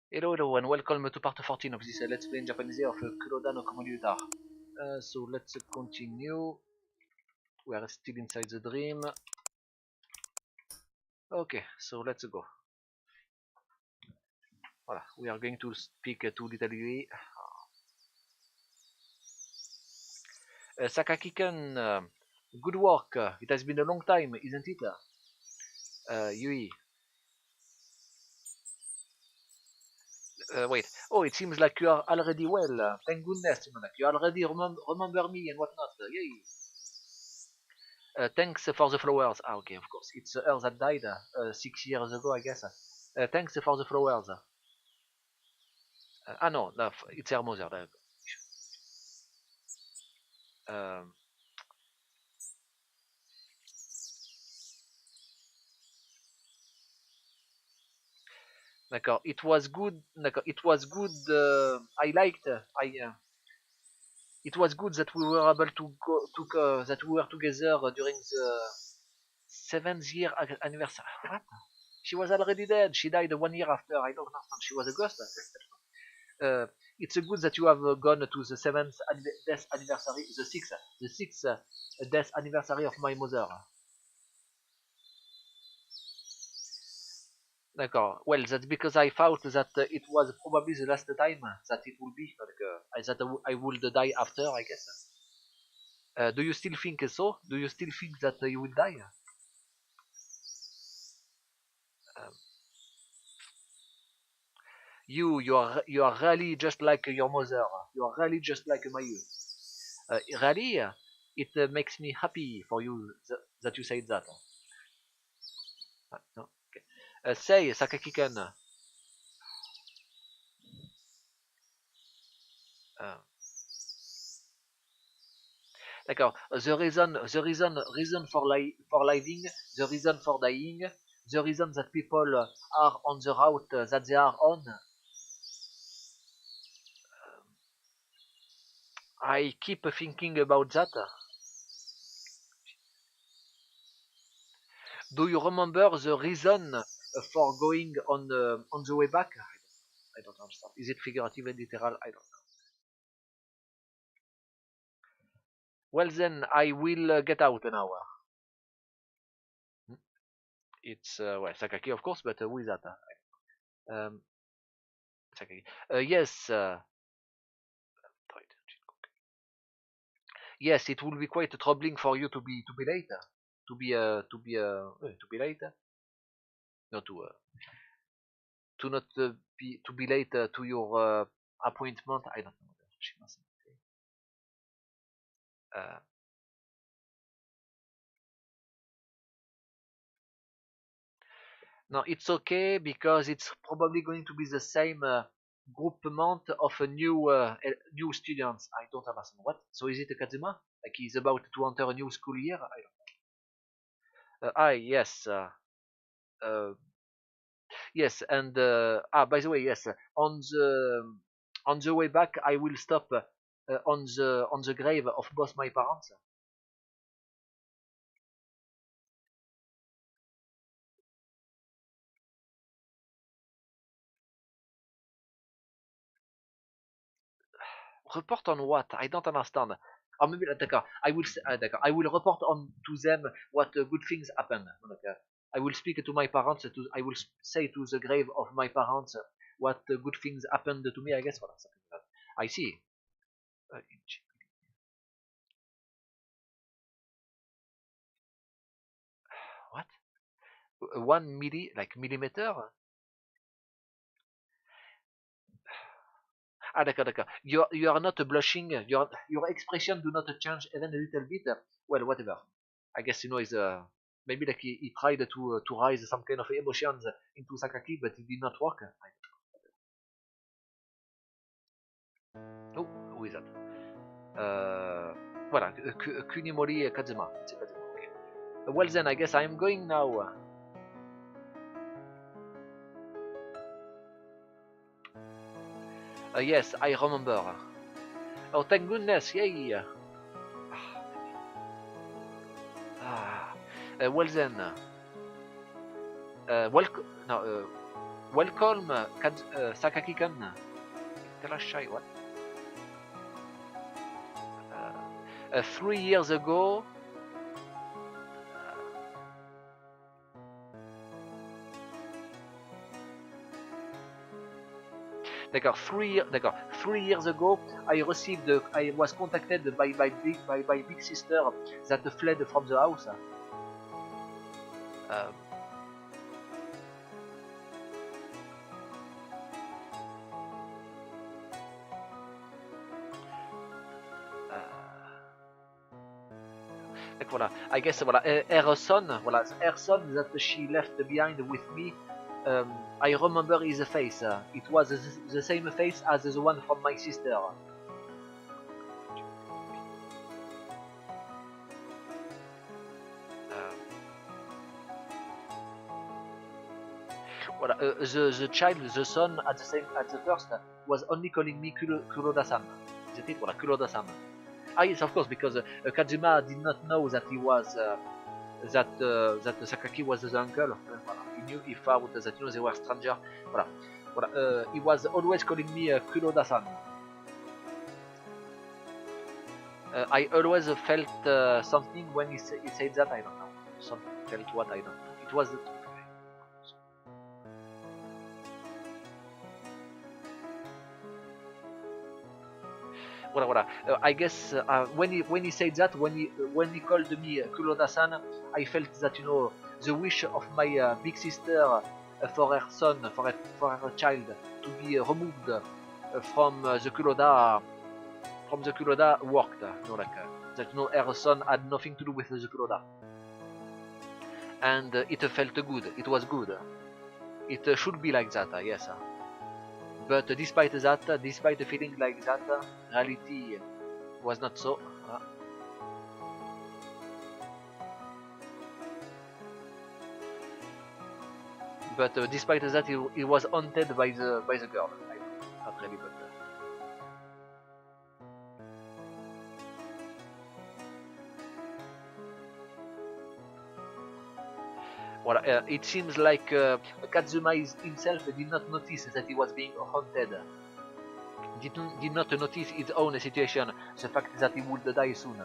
Hello, hello, and welcome to part 14 of this Let's Play in Japanese of Kuroda no komoriuta. So let's continue. We are still inside the dream. Okay, so let's go. Voilà, we are going to speak to little Yui. Sakaki-kun, good work. It has been a long time, isn't it? Yui. Wait. Oh, it seems like you are already well. Thank goodness, you already remember me and whatnot. Yay. Thanks for the flowers. Ah, okay, of course. It's her that died 6 years ago, I guess. Thanks for the flowers. No, no, it's her mother. Um, D'accord. It was good. D'accord. It was good. I liked. It was good that we were able to go to that we were together during the 7th year anniversary. What? She was already dead. She died 1 year after. I don't understand. She was a ghost. It's good that you have gone to the 7th death anniversary, the sixth death anniversary of my mother. D'accord. Well, that's because I thought that it was probably the last time that it will be, that I would die after, I guess. Do you still think so? Do you still think that you will die? Um, you are really just like your mother. You are really just like my you. Really, it makes me happy for you that you said that. No. Okay. Say, Sakaki-kun. Uh, D'accord. The reason for living, the reason for dying, the reason that people are on the route that they are on. I keep thinking about that. Do you remember the reason for going on the way back? I don't understand. Is it figurative and literal? I don't know. Well then, I will get out now. It's well, Sakaki of course, but who is that? Um, Sakaki. Yes. Yes, it will be quite troubling for you to be late, to be late, no to not be late to your appointment. I don't know. Uh, no, it's okay because it's probably going to be the same groupment of a new students. I don't understand what. So is it a Kazuma? Like he's about to enter a new school year? I don't know. Yes. Uh, Yes, and by the way, yes, on the way back, I will stop on the grave of both my parents. Report on what? I don't understand. Or maybe d'accord. D'accord. I will report on to them what good things happen. I will speak to my parents. I will say to the grave of my parents what good things happened to me. I guess. Voilà, something like that. I see. Inch. What? 1 milli, like millimeter? Ah, d'accord, d'accord. You are not blushing. Your expression do not change even a little bit. Well, whatever. I guess is maybe like he tried to raise some kind of emotions into Sakaki, but it did not work. Oh, who is that? Voilà, Kunimori Kazuma. C'est Kazuma. Okay. Well then, I guess I am going now. Yes, I remember. Oh, thank goodness! Yay! Well then, welcome. No, Welcome, Sakaki-kun. Terashai, what? 3 years ago, d'accord, 3 years ago, I was contacted by big sister that fled from the house. Voilà, I guess voilà, her son that she left behind with me. I remember his face. It was the same face as the one from my sister. Voilà, the child, the son, at the first was only calling me Kuroda-san. Is it? Voilà, Kuroda-san. Ah yes, of course, because Kazuma did not know that he was that Sakaki was the uncle. He knew, he thought that they were stranger. He was always calling me Kuroda-san. I always felt something when he said that. I don't know. Felt what, I don't know. It was. I guess when he said that, when he called me Kuroda-san, I felt that the wish of my big sister for her son, for her child, to be removed from the Kuroda worked. That her son had nothing to do with the Kuroda, and it felt good. It was good. It should be like that, yes. But despite that, despite feeling like that, reality was not so. But despite that, he was haunted by the girl. Not really, but. Well, it seems like Kazuma himself did not notice that he was being haunted. Did not notice his own situation, the fact that he would die soon.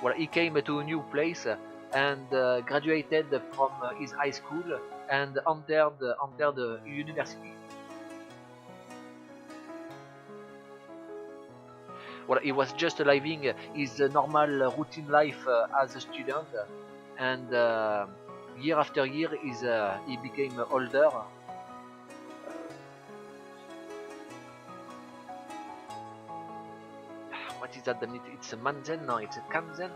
Well, he came to a new place and graduated from his high school and entered university. Well, he was just living his normal routine life as a student, and year after year he became older. What is that? It's a manzen? No, it's a kanzen?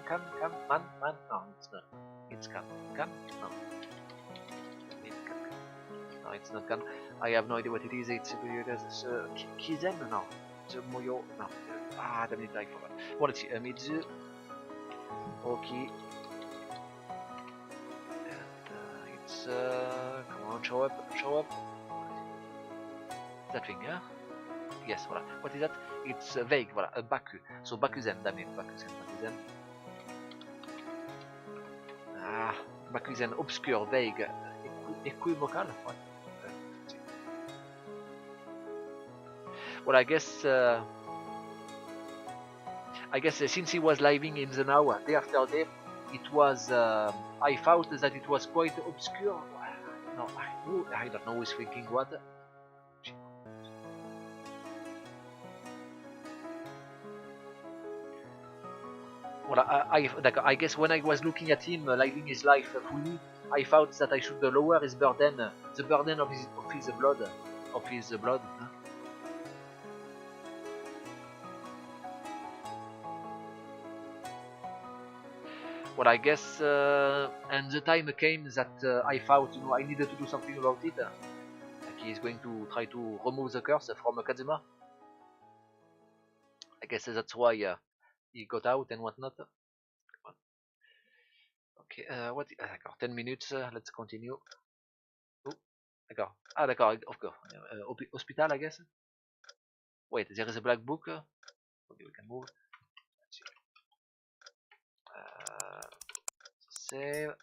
Man? No, it's not. It's kan. No. No, it's not kan. I have no idea what it is. It's kizen? No. It's moyo? No. Ah, damn it, I forgot. What is it? Midzu. Okay. And it's come on, show up. That thing, yeah? Yes, voilà. What is that? It's vague, voilà, a Baku. So Bakuzen, damn it, Bakuzen. Ah, Bakuzen, obscure, vague, equivocal. What? Well, I guess since he was living in the now, day after day, it was. I thought that it was quite obscure. No, I don't know who's thinking what. Well, I guess when I was looking at him living his life fully, I thought that I should lower his burden, the burden of his blood, Huh? Well, I guess, and the time came that I thought, I needed to do something about it. Like he's going to try to remove the curse from Kazuma. I guess that's why he got out and whatnot. Okay, what? D'accord, 10 minutes. Let's continue. Oh, d'accord. Ah, d'accord. Of course. Hospital, I guess. Wait, there is a black book. Okay, we can move. Let's see. Save.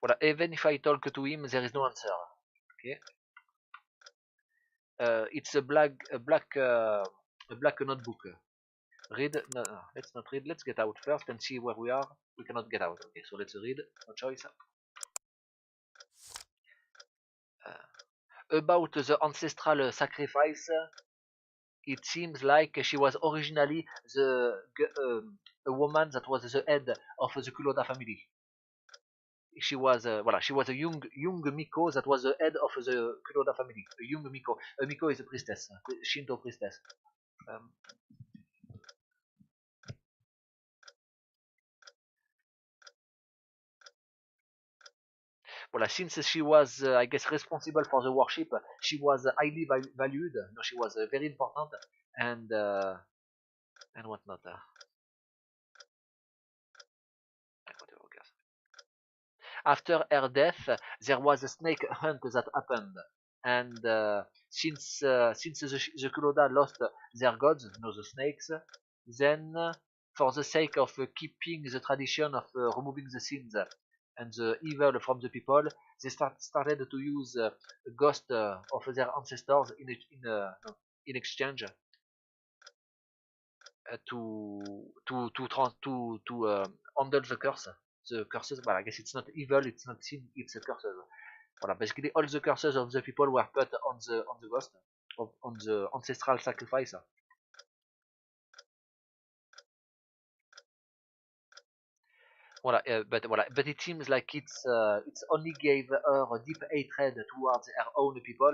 Voilà, even if I talk to him, there is no answer. Okay. It's a black notebook. Read. No, no, let's not read. Let's get out first and see where we are. We cannot get out. Okay, so let's read. No choice. About the ancestral sacrifice, it seems like she was originally a woman that was the head of the Kuroda family. She was she was a young Miko that was the head of the Kuroda family. A young Miko. A Miko is a priestess, Shinto priestess. Um, since she was, I guess, responsible for the worship, she was highly valued. No, she was very important, and uh, and whatnot. After her death, there was a snake hunt that happened, and since the Kuroda lost their gods, the snakes, then for the sake of keeping the tradition of removing the sins and the evil from the people, they started to use a ghost of their ancestors in exchange to handle the curse. The curses, well, I guess it's not evil, it's not sin, it's a curse. Voilà, basically all the curses of the people were put on the ghost, on the ancestral sacrifice. But it seems like it's only gave her a deep hatred towards her own people,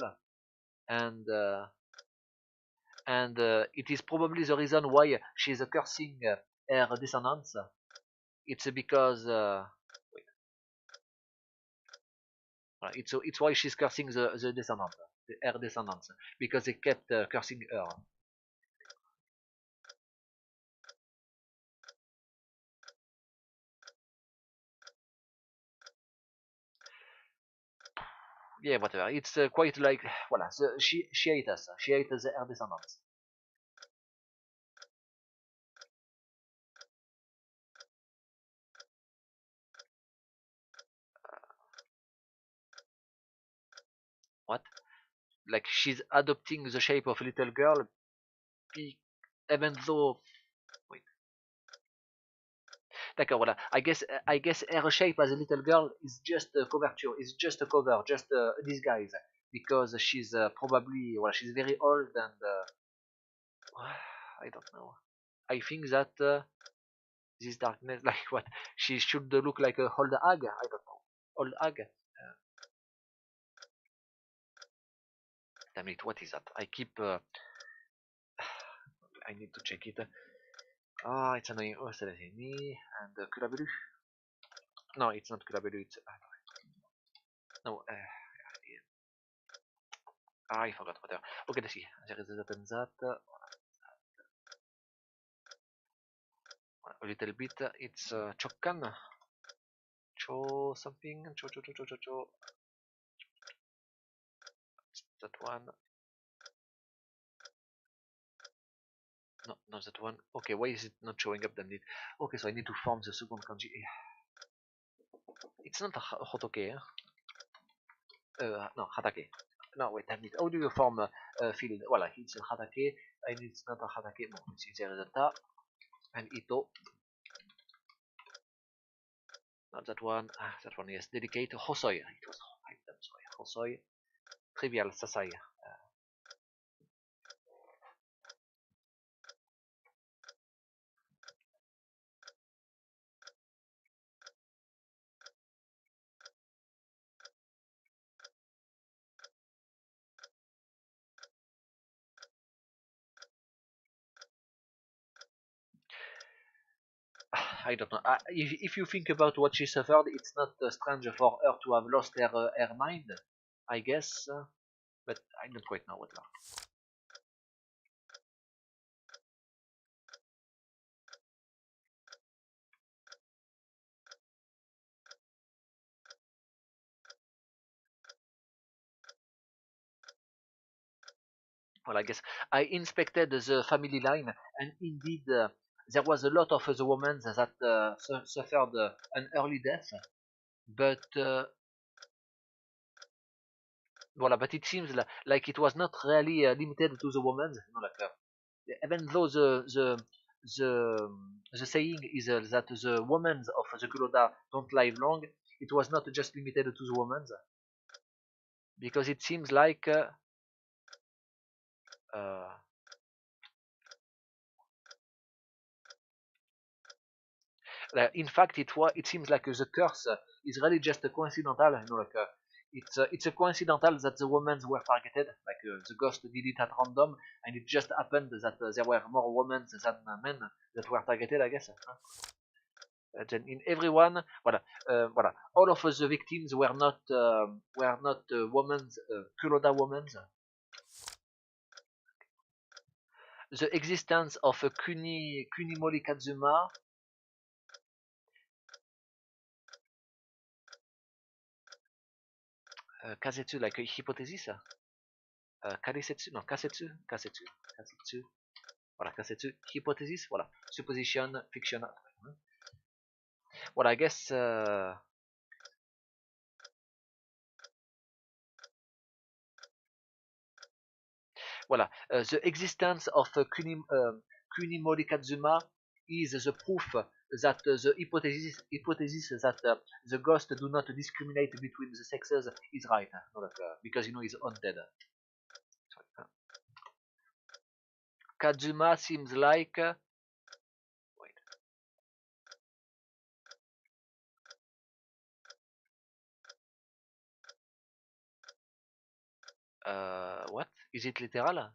and uh, and it is probably the reason why she's cursing her descendants. It's because it's why she's cursing the descendants, her descendants, because they kept cursing her. Yeah, whatever. It's quite like voilà. She hates us. She hates her descendants. What? Like she's adopting the shape of a little girl, even though. Wait. D'accord, voilà. I guess her shape as a little girl is just a coverture. Is just a cover, just a disguise, because she's probably well, she's very old and I don't know. I think that this darkness, like what, she should look like a old hag. I don't know, old hag. Damn it, what is that? I keep. I need to check it. Ah, it's annoying. Oh, c'est me and Kurabelu. No, it's not Kurabelu. It's no. I forgot. Whatever. Okay, let's see. There is that and that. A little bit. It's Chokkan. Cho something. Cho cho cho cho cho cho. That one. No, not that one. Okay, why is it not showing up? Then it. Okay, so I need to form the second kanji. It's not a hotoke. No, hatake. No, wait, damn it. How do you form a field? Voilà, it's a hatake, and it's not a hatake. No, it's there is a ta and ito. Not that one. Ah, that one, yes. Dedicate. Hosoi. It was. I'm sorry. Hosoi. Trivial. Sasai. I don't know. If you think about what she suffered, it's not strange for her to have lost her mind, I guess. But I don't quite know what. Well, I guess I inspected the family line, and indeed there was a lot of the women that suffered an early death. but voilà, but it seems like it was not really limited to the women. You know, like even though the the saying is that the women of the Kuroda don't live long, it was not just limited to the women, because it seems like uh, in fact it seems like the curse is really just a coincidental. You know, like it's a coincidental that the women were targeted, like the ghost did it at random, and it just happened that there were more women than men that were targeted, I guess. Then in everyone, voilà, all of the victims were not women, Kuroda women. The existence of Kunimori Kazuma, kasetsu, like hypothesis, karesetsu, non, kasetsu, voilà, kasetsu, hypothesis, voilà, supposition, fiction. Well, I guess voilà, the existence of Kunimori Kazuma is the proof that the hypothesis that the ghosts do not discriminate between the sexes is right, because you know he's haunted. Kazuma seems like wait, what is it literal?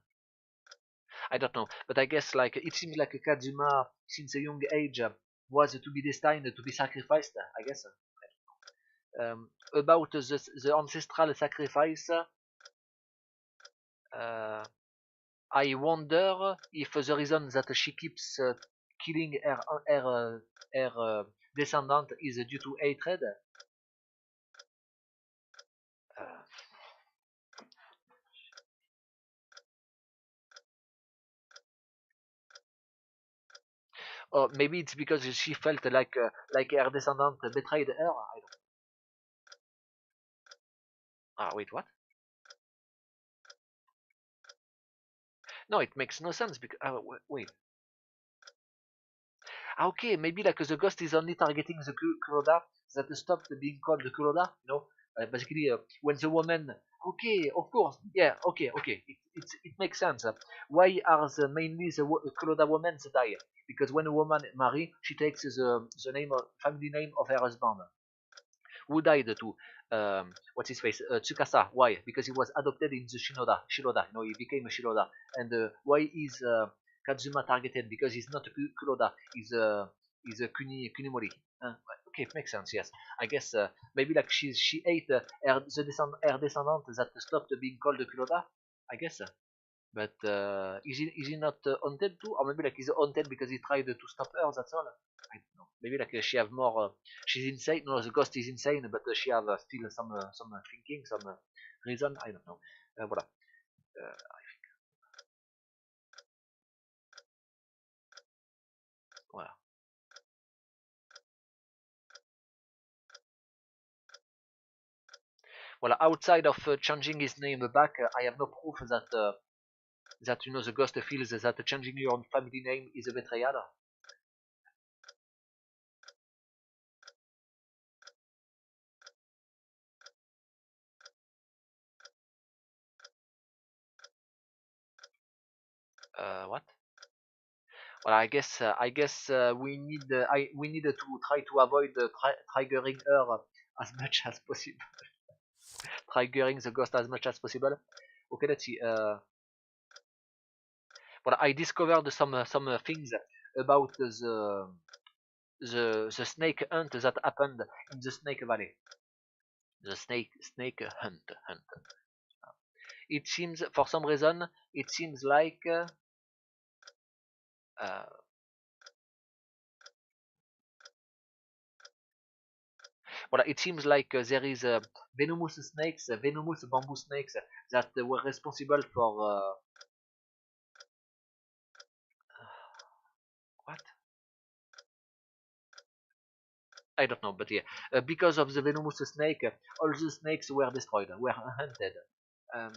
I don't know, but I guess like it seems like Kazuma since a young age was to be destined to be sacrificed. I guess about the ancestral sacrifice. Uh, I wonder if the reason that she keeps killing her descendant is due to hatred. Uh, or maybe it's because she felt like her descendant betrayed her. I don't. Ah, wait, what? No, it makes no sense because wait. Ah, okay, maybe like the ghost is only targeting the Kuroda that stopped being called the Kuroda. You know, basically when the woman. Okay, of course, yeah, okay, it makes sense. Why are mainly the Kuroda women that die? Because when a woman marry, she takes the name family name of her husband, who died to what's his face Tsukasa. Why? Because he was adopted in the Shiroda. You know, he became a Shiroda. And why is Kazuma targeted? Because he's not a Kuroda. He's a Kunimori. Okay, it makes sense. Yes, I guess maybe like she ate her descendant that stopped being called a Kuroda. I guess. But is he not haunted too? Or maybe like he's haunted because he tried to stop her, that's all? I don't know. Maybe like she have more, she's insane. No, the ghost is insane, but she have still some thinking, some reason. I don't know. Voilà. Uh, voilà. Voilà. Outside of changing his name back, I have no proof that you know the ghost feels that changing your family name is a betrayal. What? Well, we need to try to avoid triggering her as much as possible, triggering the ghost as much as possible. Okay, let's see. Well, I discovered some things about the snake hunt that happened in the Snake Valley. The snake hunt. It seems for some reason it seems like uh, well, it seems like there is venomous bamboo snakes that were responsible for what? I don't know, but yeah, because of the venomous snake, all the snakes were destroyed, were hunted. Um,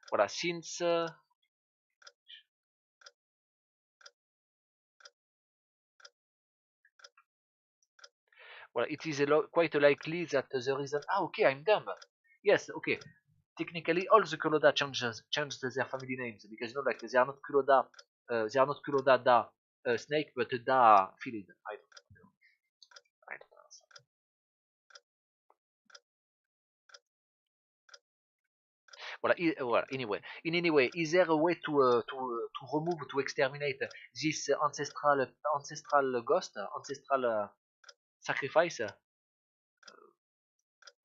voilà, since well, it is quite likely that the reason. Ah, okay, I'm dumb. Yes, okay. Technically, all the Kuroda changed their family names because you know, like they are not Kuroda da snake, but da field. I don't know. Well, anyway, in any way, is there a way to remove, to exterminate this ancestral ghost, ancestral sacrifice?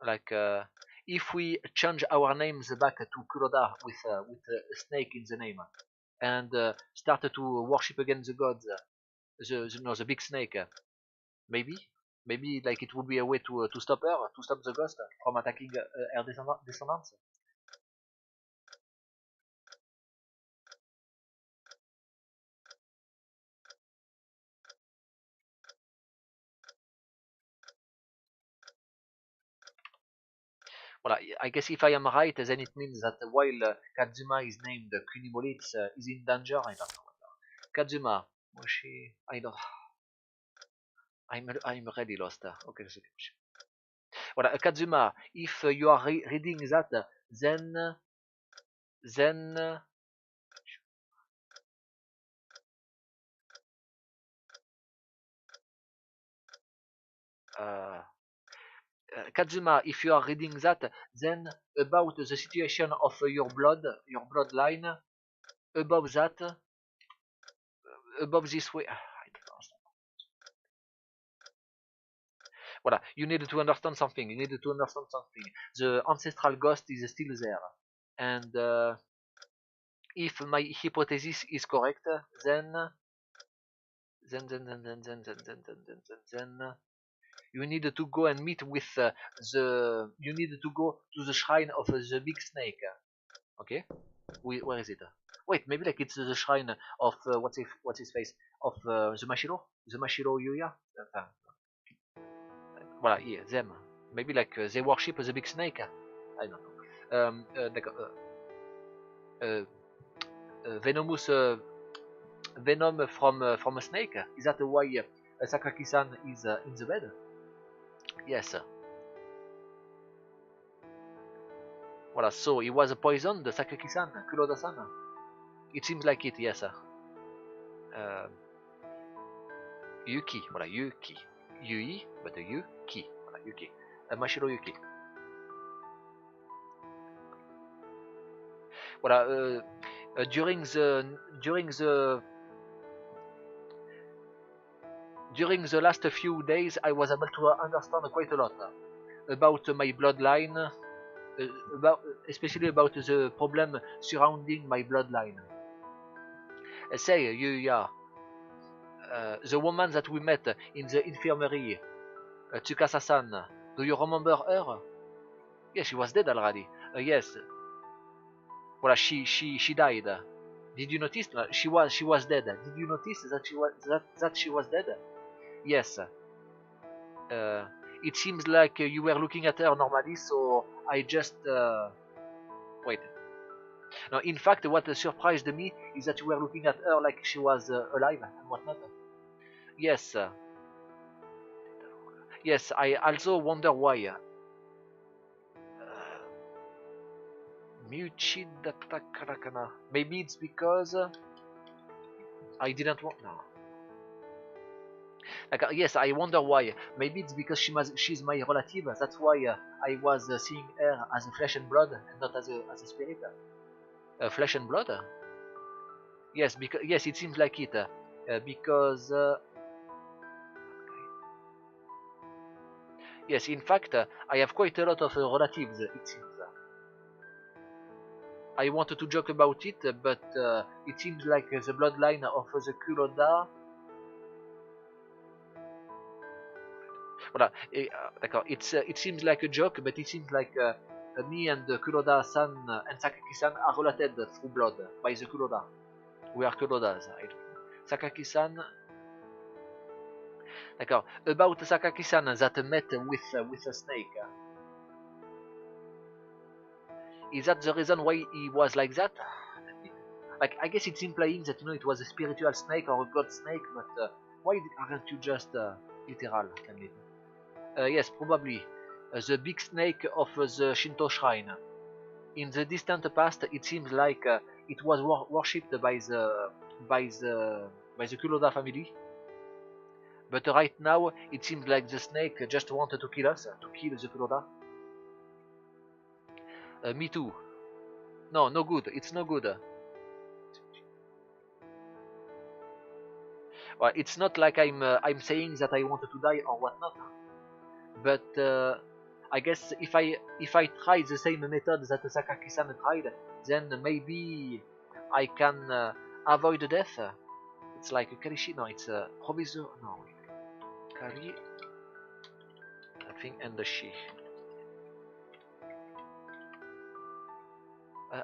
Like, if we change our names back to Kuroda with a snake in the name, and started to worship again the gods, the big snake, maybe, maybe like it would be a way to stop her, to stop the ghost from attacking her descendants. Well, I guess if I am right, then it means that while Kazuma is named Kunimori, is in danger. I don't know. Kazuma, Moshi, I don't. I'm really lost. Okay, voilà, Kazuma, if you are reading that, then uh, Kazuma, if you are reading that, then about the situation of your bloodline, above that, above this way. I don't understand. Voilà, you need to understand something. You need to understand something. The ancestral ghost is still there, and if my hypothesis is correct, then you need to go and meet with you need to go to the shrine of the big snake. Okay, where is it? Wait, maybe like it's the shrine of what's his face of the Mashiro Yuya. Voilà, yeah, them. Maybe like they worship the big snake. I don't know. Uh, venomous venom from a snake. Is that why Sakaki-san is in the bed? Yes. Voilà, so he was poisoned, Sakaki-san, Kuroda-san. It seems like it, yes. Yuki, voilà, Yuki. Yui, but Yuki. Voilà, Yuki. Mashiro Yuki. Voilà, during the last few days, I was able to understand quite a lot about my bloodline, especially about the problem surrounding my bloodline. Say, yeah, the woman that we met in the infirmary, Tsukasa-san, do you remember her? Yes, she was dead already. Yes, well, she died. Did you notice? She was dead. Did you notice that she was dead? Yes. It seems like you were looking at her normally, so I just wait. No, in fact, what surprised me is that you were looking at her like she was alive and whatnot. Yes, yes. I also wonder why. Maybe it's because I didn't want. No. Like, yes, I wonder why. Maybe it's because she's my relative. That's why I was seeing her as a flesh and blood and not as a spirit. Flesh and blood. Yes, because yes, it seems like it. Because yes, in fact, I have quite a lot of relatives. It seems. I wanted to joke about it, but it seems like the bloodline of the Kuroda. Voilà, d'accord. It seems like a joke, but it seems like me and Kuroda-san and Sakaki-san are related through blood by the Kuroda. We are Kurodas. Sakaki-san. D'accord. About Sakaki-san that met with a snake. Is that the reason why he was like that? Like, I guess it's implying that, you know, it was a spiritual snake or a god snake, but why aren't you just literal? Yes, probably. The big snake of the Shinto shrine. In the distant past, it seems like it was worshipped by the Kuroda family. But right now, it seems like the snake just wanted to kill us, to kill the Kuroda. Me too. No, no good. It's no good. Well, it's not like I'm saying that I wanted to die or whatnot. But I guess if I try the same method that Sakaki-san tried, then maybe I can avoid death. It's like a Karishi. No, it's a provisor. No, Kari. I think and the Shi.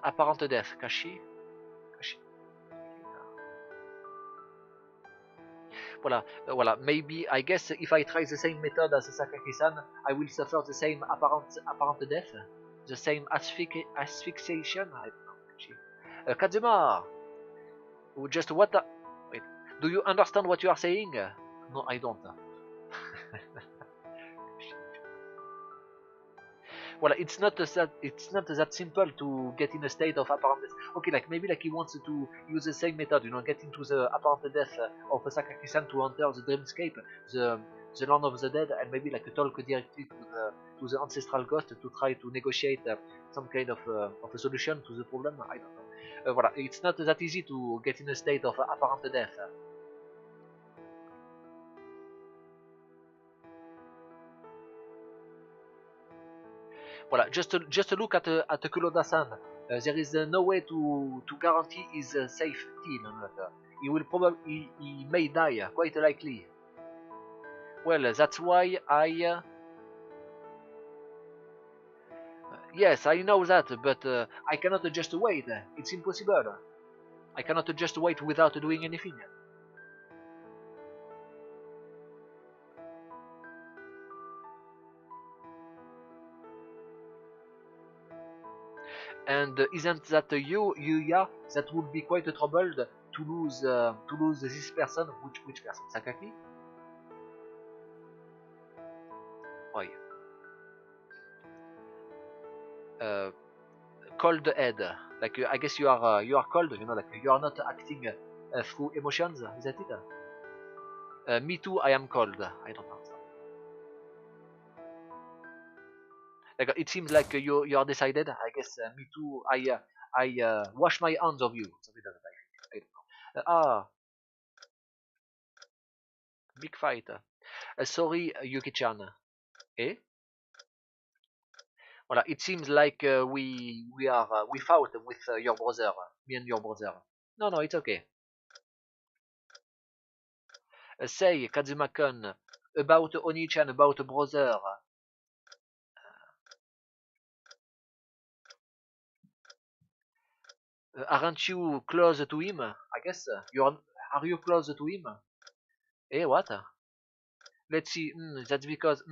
Apparent death. Kashi. Kashi. Voilà. Maybe I guess if I try the same method as Sakaki-san, I will suffer the same apparent death, the same asphyxiation. I don't know. Kazuma, just what? Wait, do you understand what you are saying? No, I don't. Well, it's not that simple to get in a state of apparent death. Okay, like maybe like he wants to use the same method, you know, get into the apparent death of Sakaki-san to enter the dreamscape, the land of the dead, and maybe like talk directly to the ancestral ghost to try to negotiate some kind of a solution to the problem. I don't know. Voilà, it's not that easy to get in a state of apparent death. Voilà, just look at Kuroda-san. There is no way to guarantee his safety. He will probably he may die, quite likely. Well, that's why yes, I know that, but I cannot just wait. It's impossible. I cannot just wait without doing anything. And isn't that Yuya, that would be quite troubled to lose this person? Which person? Sakaki? Why? Uh, Cold head. Like I guess you are cold. You know, like you are not acting through emotions. Is that it? Me too. I am cold. I don't know. Like it seems like you are decided. I guess me too. I wash my hands of you. Something like that. I don't know. Big fight. Sorry, Yuki-chan. Eh? Voilà. It seems like we fought with your brother. Me and your brother. No, no, it's okay. Say, Kazuma-kun, about Oni-chan, about brother. Aren't you close to him? I guess are you close to him? Eh, what? Let's see. That's because.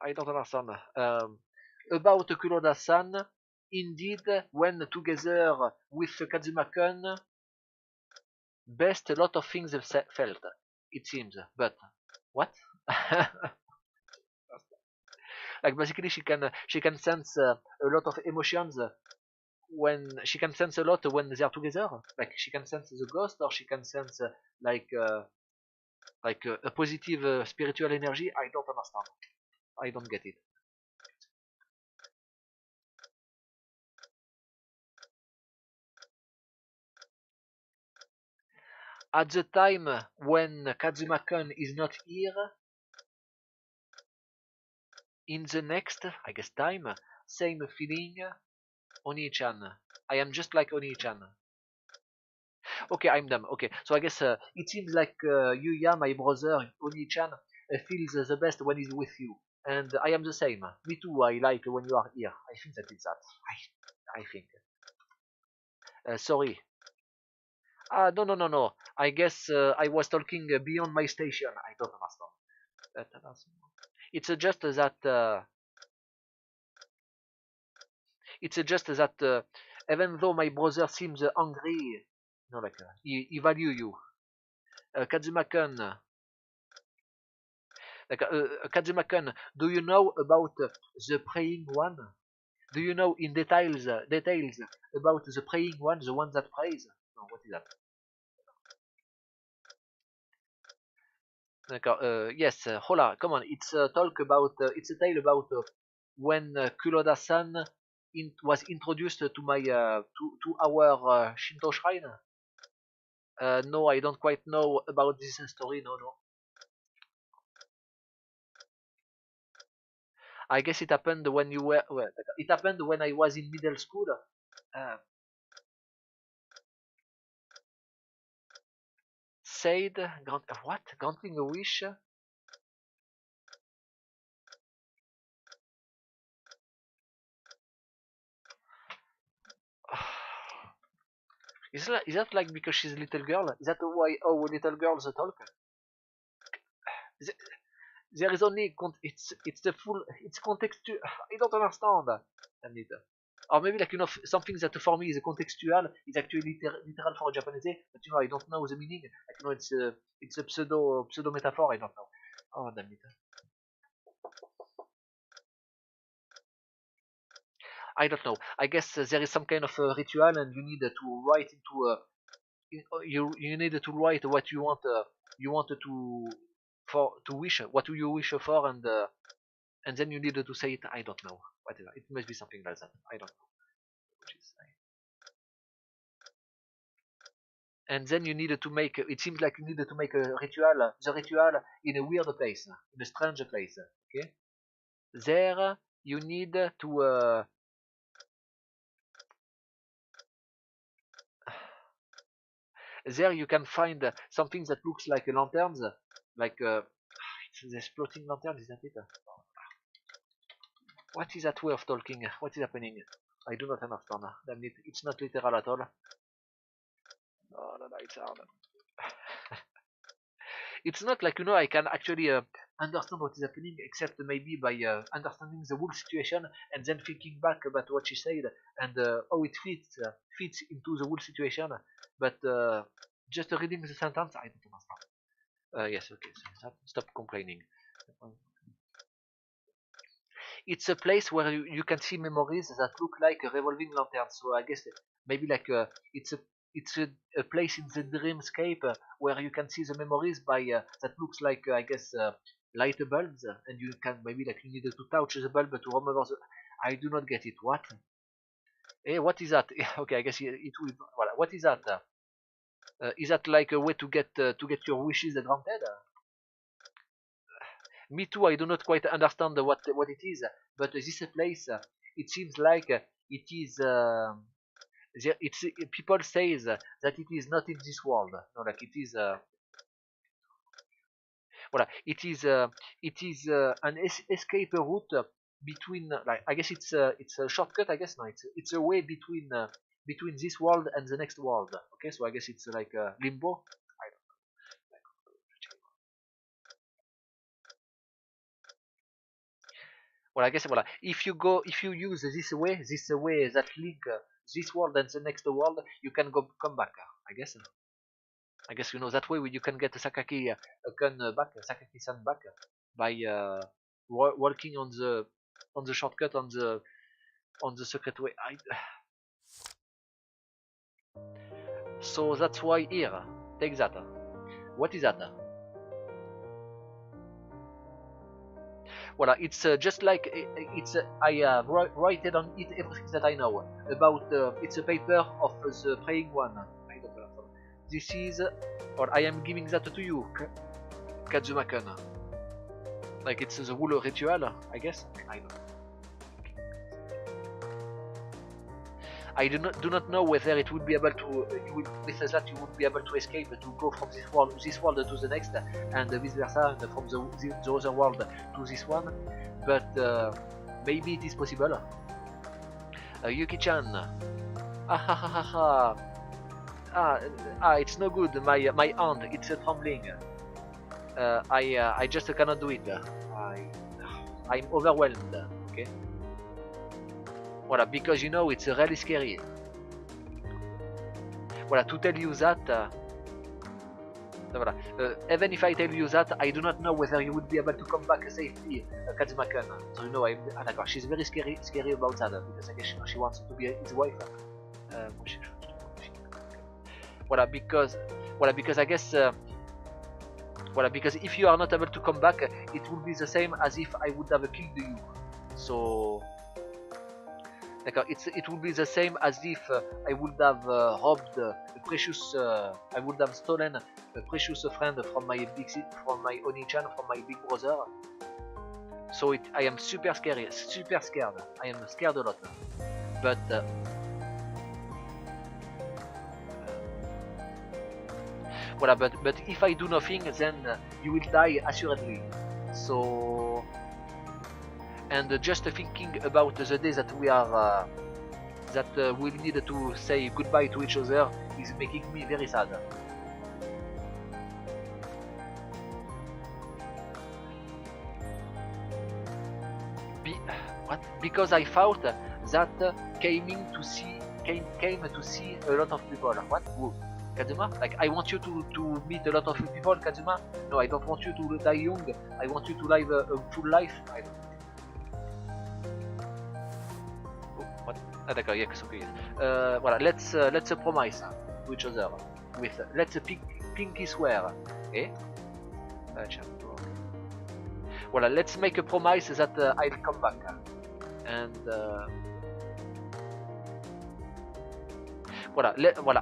I don't understand. About Kuroda-san, indeed, when together with Kazuma-kun, best a lot of things have felt. It seems, but what? Like basically, she can sense a lot of emotions when she can sense a lot when they are together. Like she can sense the ghost, or she can sense a positive spiritual energy. I don't understand. I don't get it. At the time when Kazuma-kun is not here, in the next, I guess, time, same feeling, Oni-chan. I am just like Oni-chan. Okay, I'm dumb. Okay, so I guess it seems like Yuya, my brother, Oni-chan, feels the best when he's with you. And I am the same. Me too, I like when you are here. I think that is that. I think. Sorry. Ah, no, no, no, no. I guess I was talking beyond my station. I don't understand. It's just that even though my brother seems angry, no, like he value you. Kazuma-kun, like Kazuma-kun, do you know about the praying one? Do you know in details about the praying one, the one that prays? No, what is that? Yes, hola, come on. It's a talk about. It's a tale about when Kuroda-san was introduced to my to our Shinto shrine. No, I don't quite know about this story. No, no. I guess it happened when you were. Well, it happened when I was in middle school. Uh, said, what? Granting a wish? Is that like because she's a little girl? Is that why little girls talk? There is only it's the full it's contextual. I don't understand. Damn it. Or maybe like something that for me is contextual is actually literal for Japanese, but I don't know the meaning. Like it's a pseudo metaphor. I don't know. Oh damn it. I don't know. I guess there is some kind of ritual, and you need to write into you need to write what you want to wish. What do you wish for, and then you need to say it. I don't know. Whatever. It must be something like that. I don't know. And then you needed to make. It seems like you needed to make a ritual. The ritual in a weird place, in a strange place. Okay. There you need to. There you can find something that looks like lanterns, like it's the floating lantern. Is that it? What is that way of talking? What is happening? I do not understand. Damn it! It's not literal at all. Oh, no, no, it's hard. It's not like I can actually understand what is happening, except maybe by understanding the whole situation and then thinking back about what she said and how it fits into the whole situation. But just reading the sentence, I don't understand. Yes, okay, so stop complaining. It's a place where you can see memories that look like a revolving lantern. So I guess maybe like it's a place in the dreamscape where you can see the memories by that looks like I guess light bulbs, and you can maybe like you needed to touch the bulb to remember the. I do not get it. What? Hey, what is that? Okay, I guess it will. Voilà. What is that? Is that like a way to get your wishes granted? Me too. I do not quite understand what it is, but this place, it seems like it is. It's people says that it is not in this world. No, like it is. Voilà, it is an escape route between. Like I guess it's a shortcut. I guess no, it's a way between this world and the next world. Okay, so I guess it's like limbo. I don't know. Well, I guess voilà. If you use this way that link this world and the next world, you can come back. I guess. I guess that way you can get Sakaki gun back, Sakaki-san back by walking on the shortcut on the secret way. So that's why here, take that. What is that? Well, it's just like it's. I write it on it everything that I know about. It's a paper of the praying one. I don't know. This is, or I am giving that to you, Kazuma-kun. Like it's the whole ritual, I guess. I don't know. I do not know whether it would be able to. With that, you would be able to escape to go from this world to the next, and vice versa, and from the other world to this one. but maybe it is possible. Yuki-chan. It's no good. My hand, it's trembling. I just cannot do it. I'm overwhelmed. Okay. Voilà, because you know it's really scary. Voilà, to tell you that. Voilà. Even if I tell you that, I do not know whether you would be able to come back safely, Kazuma-kun. So you know, she's very scary about that because I guess she wants to be his wife. Voilà, because I guess because if you are not able to come back, it will be the same as if I would have killed you. So it will be the same as if I would have robbed a precious, I would have stolen a precious friend from my Oni-chan, from my big brother. So I am super scared. I am scared a lot. But voilà, but if I do nothing, then you will die assuredly. So, and just thinking about the day that we are we'll need to say goodbye to each other is making me very sad. What? Because I thought that came to see a lot of people. What? Whoa. Kazuma? Like, I want you to meet a lot of people, Kazuma? No, I don't want you to die young. I want you to live a full life. I don't. Oh, what? Ah, d'accord, yes, okay. Voilà, let's promise to each other with let's pinky swear. Okay? Voilà, let's make a promise that I'll come back. And voilà,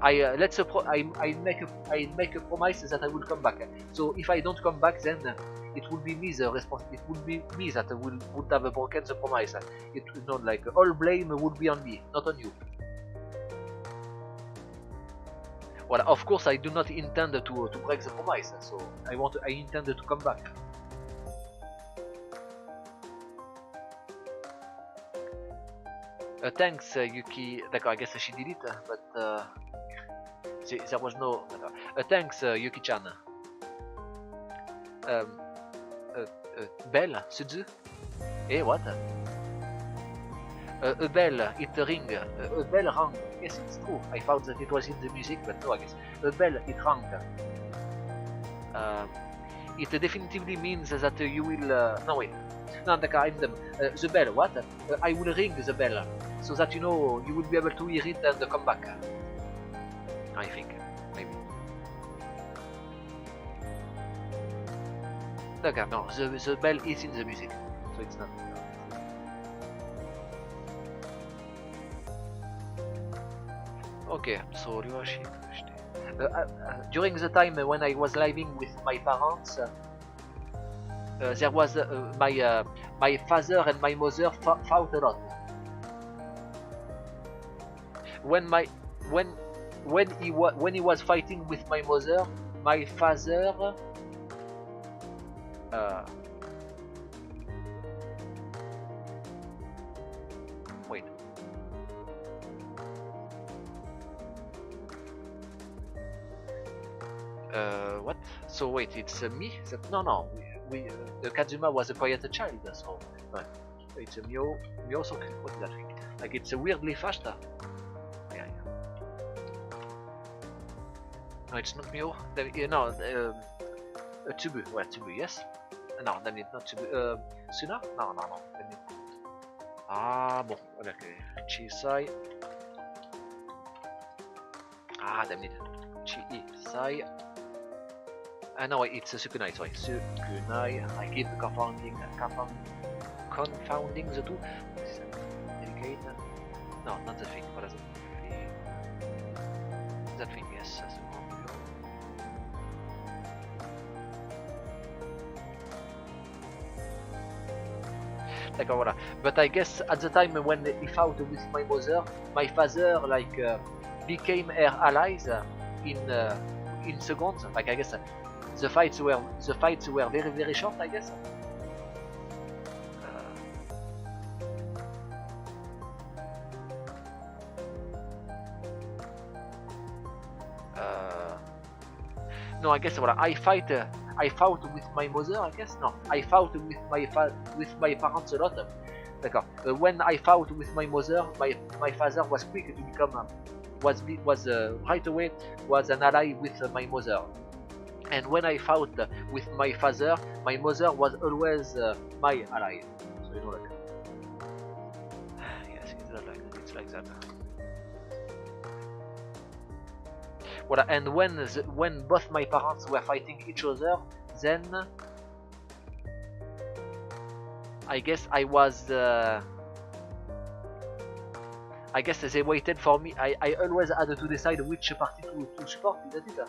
I make a promise that I will come back. So if I don't come back, then it will be me the responsible. It will be me that would have broken the promise. It not like all blame would be on me, not on you. Well, of course, I do not intend to break the promise. So I intend to come back. Thanks, Yuki. D'accord, I guess she did it, but there was no. Thanks, Yuki-chan. Bell, Suzu? Eh, what? A bell, it ring. A bell rang. Yes, it's true. I thought that it was in the music, but no, I guess. A bell, it rang. It definitively means that you will. No, wait. No, the bell, what? I will ring the bell, so that you know you will be able to hear it and come back. I think, maybe. Okay, no, the bell is in the music, so it's not. Okay, so during the time when I was living with my parents, there was my father and my mother fought a lot. When he was fighting with my mother, my father wait. What? So wait, it's me? No. The Kazuma was a quiet child, so it's a Mio something. What is that thing? Like it's weirdly faster. Yeah. No, it's not Mio. No, Tsubu. Well, Tsubu, yes. No, damn it, not Tsubu. Suna? No. Damn it. Ah, bon. Okay. Chisai. Ah, damn it. Chisai. No, it's a Sukunai, sorry. Sukunai. I keep confounding the two. Delicate. No, not the thing. What is it? That thing, yes. D'accord, voilà. But I guess at the time when he fought with my mother, my father like became her allies in seconds. Like I guess. The fights were very short, I guess. No, I guess voilà, I fought with my mother, I guess. No, I fought with my parents a lot. D'accord. When I fought with my mother, my father was quick to become was right away was an ally with my mother. And when I fought with my father, my mother was always my ally. So you know, like, yes, it's like that. Voilà, and when both my parents were fighting each other, then I guess I guess they waited for me. I always had to decide which party to support, isn't it?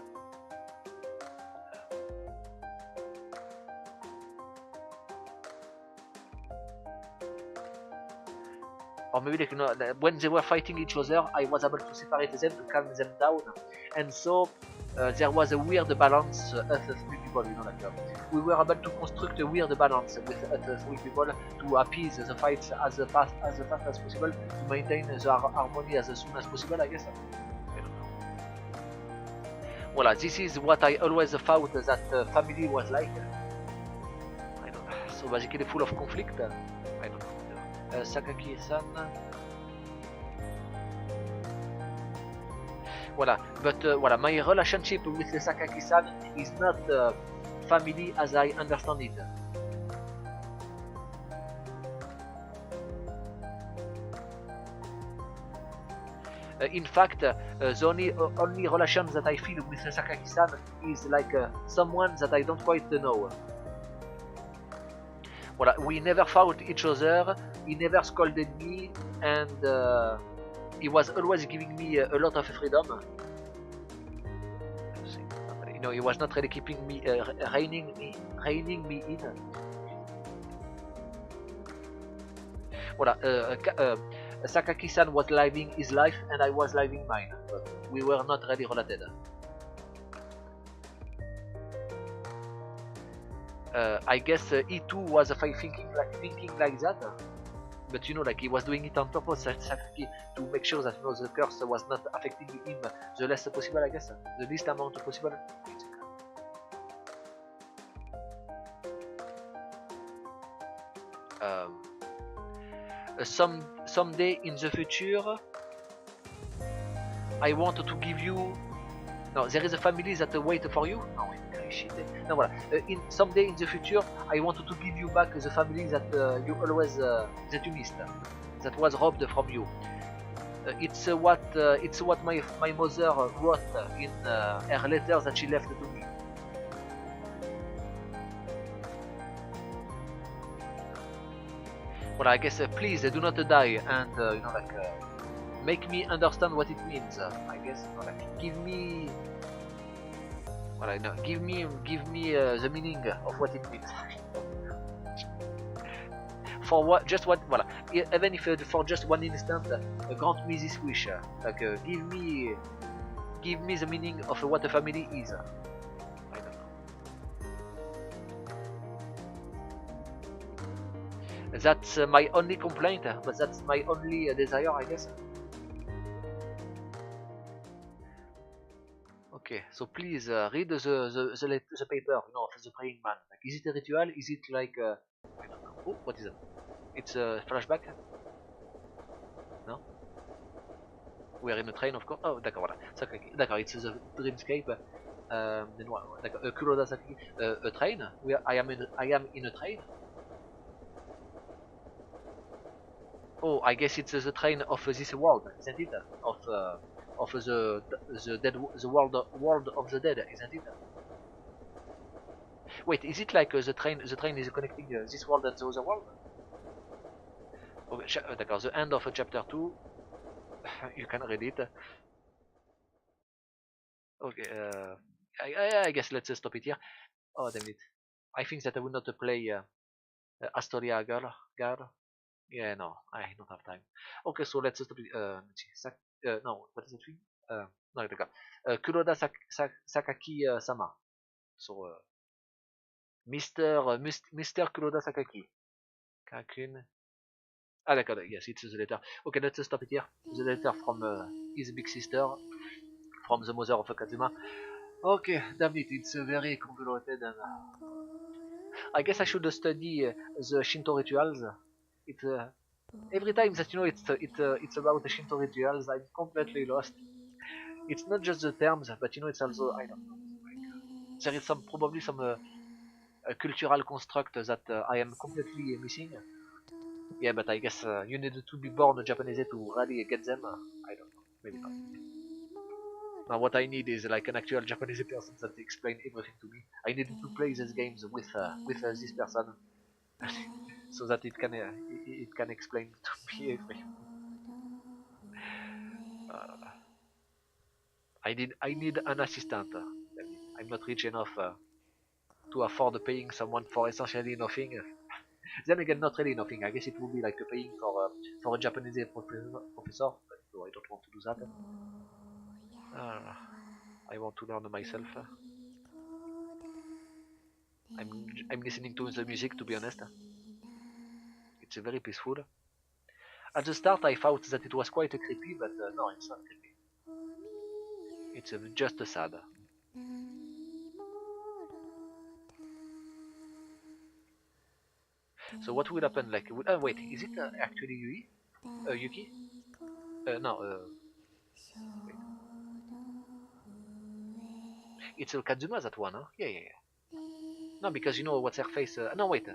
Or maybe like, you know, when they were fighting each other, I was able to separate them to calm them down, and so there was a weird balance at three people. You know, like we were able to construct a weird balance with three people to appease the fights as fast as possible, to maintain the harmony as soon as possible, I guess. I don't know. Voilà, this is what I always thought that family was like. I don't know. So basically full of conflict. I don't know. Sakaki-san. Voilà, but voilà, my relationship with Sakaki-san is not family as I understand it. In fact, the only relation that I feel with Sakaki-san is like someone that I don't quite know. Voilà, we never fought each other, he never scolded me, and he was always giving me a lot of freedom. You know, he was not really keeping me, reining me in. Voilà, Sakaki-san was living his life and I was living mine, but we were not really related. I guess he too was thinking like that, but you know, like he was doing it on purpose, Sakaki, to make sure that, you know, the curse was not affecting him the less possible, I guess, the least amount possible. Someday in the future, I want to give you. No, there is a family that wait for you. No, shit. No, voilà. Someday in the future, I want to give you back the family that you always that you missed, that was robbed from you. It's what my mother wrote in her letter that she left to me. Well, I guess please do not die, and you know, like make me understand what it means. I guess, you know, like give me. Well, I know. Give me the meaning of what it means. For what? Just what? Voilà. Even if for just one instant, grant me this wish. Like give me the meaning of what a family is. I don't know. That's my only complaint, but that's my only desire, I guess. Okay, so please read the paper, you know, of the praying man. Like, is it a ritual? Is it like I don't know. Oh, what is it? It's a flashback? No? We are in a train, of course. Oh, d'accord, voilà. D'accord, it's the dreamscape. Then what? D'accord, Kuroda Sakaki. A train? I am in a train. Oh, I guess it's the train of this world, isn't it? Of the dead, the world of the dead, isn't it? Wait, is it like the train is connecting this world and the other world? Okay, d'accord, the end of chapter 2. You can read it. Okay, I guess let's stop it here. Oh, damn it. I think that I will not play Astoria girl. Yeah, no, I don't have time. Okay, so let's stop it. Let's see. No, what is the thing? No, d'accord. Kuroda Sakaki Sama. So, Mr. Kuroda Sakaki. Kakun. Ah, d'accord, yes, it's the letter. Okay, let's stop it here. The letter from his big sister, from the mother of Kazuma. Okay, damn it, it's very convoluted and I guess I should study the Shinto rituals. It every time that you know it's about the Shinto rituals, I'm completely lost. It's not just the terms, but you know it's also I don't know. Like, there is some probably some a cultural construct that I am completely missing. Yeah, but I guess you need to be born Japanese to really get them. I don't know, maybe not. Now what I need is like an actual Japanese person that explain everything to me. I need to play these games with this person so that it can explain to me everything. Uh, I need an assistant. I'm not rich enough to afford paying someone for essentially nothing. Then again, not really nothing. I guess it would be like paying for a Japanese professor, but no, I don't want to do that. Uh, I want to learn myself. I'm listening to the music to be honest. It's very peaceful. At the start, I thought that it was quite creepy, but no, it's not creepy. It's just sad. So what will happen? Like, wait, is it actually Yuki? No, wait. It's Kazuma that one, huh? Yeah, yeah, yeah. No, because you know what's her face. No, wait.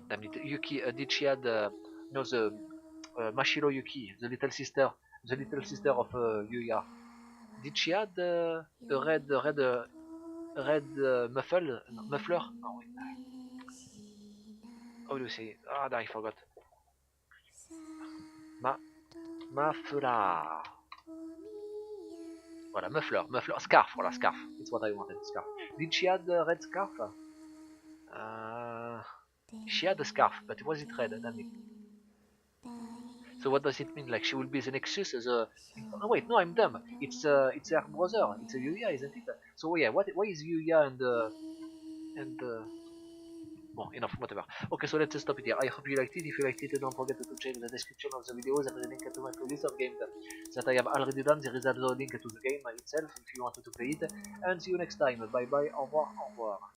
Damn it, Yuki. Did she had no the Mashiro Yuki, the little sister of Yuya? Did she had red muffler? No, wait. How do you say? Ah, I forgot. Ma muffler. Voilà, muffler, scarf. Voilà, scarf. It's what I wanted. Scarf. Did she had the red scarf? Uh, she had a scarf, but was it red? Damn it. So what does it mean? Like she will be the Nexus as a? Oh wait, no, I'm dumb. It's her brother. It's a Yuya, isn't it? So yeah, what? Why is Yuya and well, enough, whatever. Okay, so let's stop it here. I hope you liked it. If you liked it, don't forget to check the description of the video. There is a link to my playlist of games that I have already done. There is also a link to the game itself if you wanted to play it. And see you next time. Bye bye. Au revoir. Au revoir.